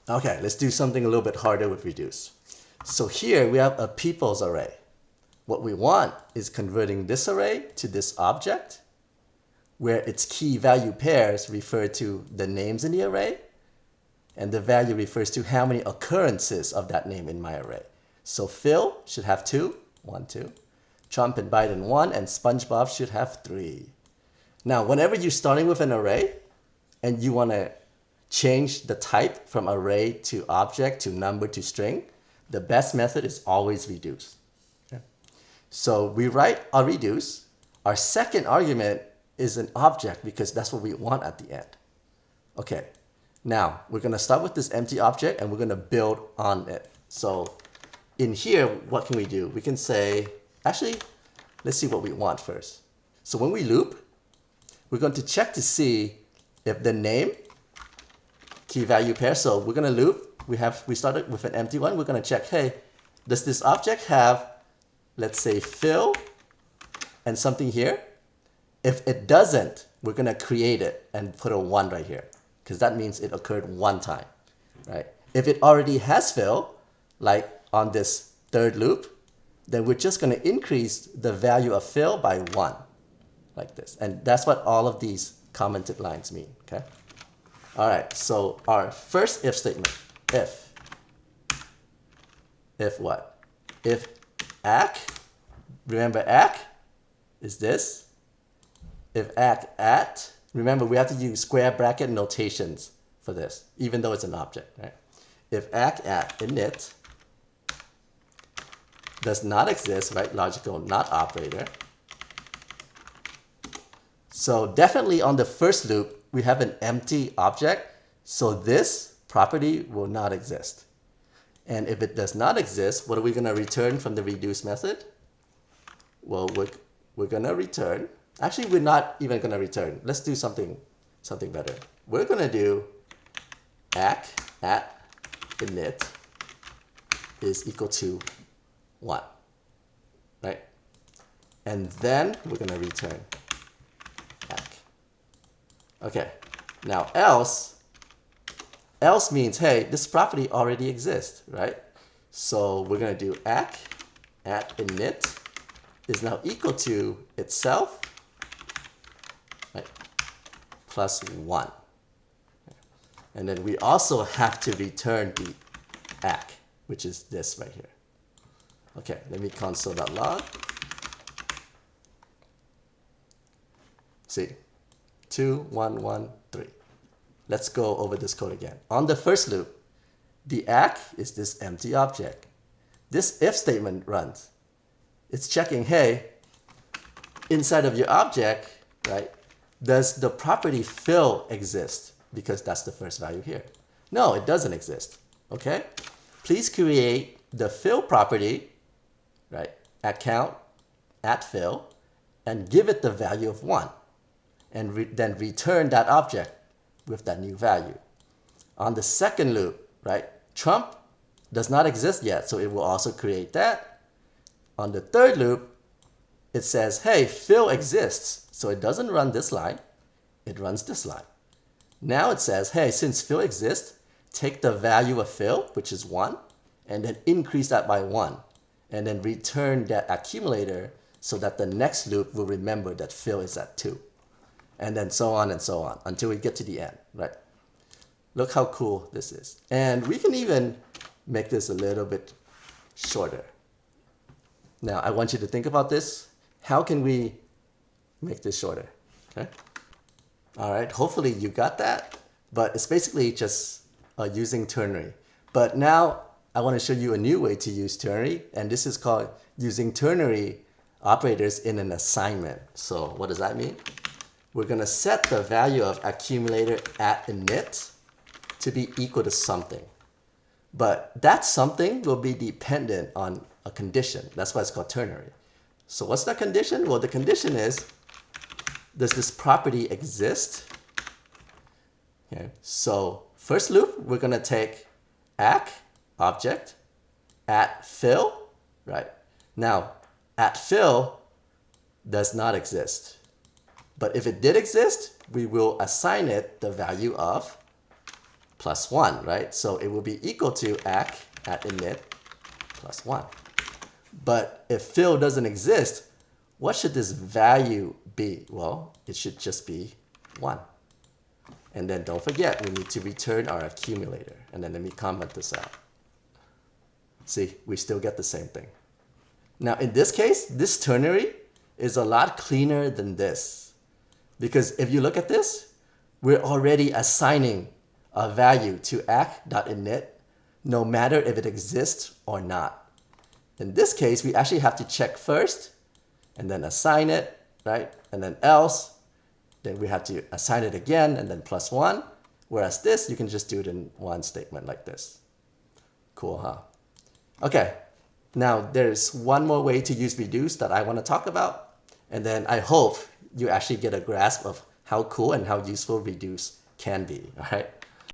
Okay, let's do something a little bit harder with reduce. So here we have a people's array. What we want is converting this array to this object, where its key value pairs refer to the names in the array, and the value refers to how many occurrences of that name in my array. So Phil should have 2, 1, 2. Trump and Biden 1, and SpongeBob should have 3. Now, whenever you're starting with an array and you want to change the type from array to object to number to string, the best method is always reduce. Okay? So we write our reduce. Our second argument is an object because that's what we want at the end. Okay, now we're going to start with this empty object and we're going to build on it. So in here, what can we do? We can say, actually, let's see what we want first. So when we loop, we're going to check to see if the name key value pair. So we're going to loop. We started with an empty one. We're going to check, hey, does this object have, let's say, Phil and something here? If it doesn't, we're going to create it and put a 1 right here, because that means it occurred one time, right? If it already has Phil, like on this third loop, then we're just going to increase the value of Phil by 1, like this. And that's what all of these commented lines mean, okay? All right, so our first if statement, if what? If ACK, remember ACK is this. If ACK at, remember we have to use square bracket notations for this, even though it's an object, right? If ACK at init does not exist, right? Logical not operator. So definitely on the first loop, we have an empty object, so this property will not exist. And if it does not exist, what are we going to return from the reduce method? Well, we're going to return. Actually, we're not even going to return. Let's do something better. We're going to do ACK at init is equal to 1, right? And then we're going to return ACK. Okay, now else means, hey, this property already exists, right? So we're going to do ACK at init is now equal to itself, right, plus 1. And then we also have to return the ACK, which is this right here. Okay, let me console.log. See, 2, 1, 1, 3. Let's go over this code again. On the first loop, the ACK is this empty object. This if statement runs. It's checking, hey, inside of your object, right, does the property Phil exist? Because that's the first value here. No, it doesn't exist. Okay? Please create the Phil property, right, at count at Phil, and give it the value of 1. And then return that object with that new value. On the second loop, right, Trump does not exist yet, so it will also create that. On the third loop, it says, hey, Phil exists, so it doesn't run this line, it runs this line. Now it says, hey, since Phil exists, take the value of Phil, which is 1, and then increase that by 1, and then return that accumulator so that the next loop will remember that Phil is at 2. And then so on until we get to the end, right? Look how cool this is. And we can even make this a little bit shorter. Now, I want you to think about this. How can we make this shorter? Okay. All right, hopefully you got that. But it's basically just using ternary. But now I want to show you a new way to use ternary. And this is called using ternary operators in an assignment. So what does that mean? We're going to set the value of accumulator at init to be equal to something. But that something will be dependent on a condition. That's why it's called ternary. So what's that condition? Well, the condition is, does this property exist? Okay. So first loop, we're going to take ACK object at Phil, right? Now, at Phil does not exist. But if it did exist, we will assign it the value of plus 1, right? So it will be equal to ack at init plus 1. But if fill doesn't exist, what should this value be? Well, it should just be 1. And then don't forget, we need to return our accumulator. And then let me comment this out. See, we still get the same thing. Now in this case, this ternary is a lot cleaner than this. Because if you look at this, we're already assigning a value to ack.init no matter if it exists or not. In this case, we actually have to check first and then assign it, right? And then else, then we have to assign it again and then plus 1. Whereas this, you can just do it in one statement like this. Cool, huh? Okay, now there's one more way to use reduce that I want to talk about. And then I hope you actually get a grasp of how cool and how useful reduce can be, all right?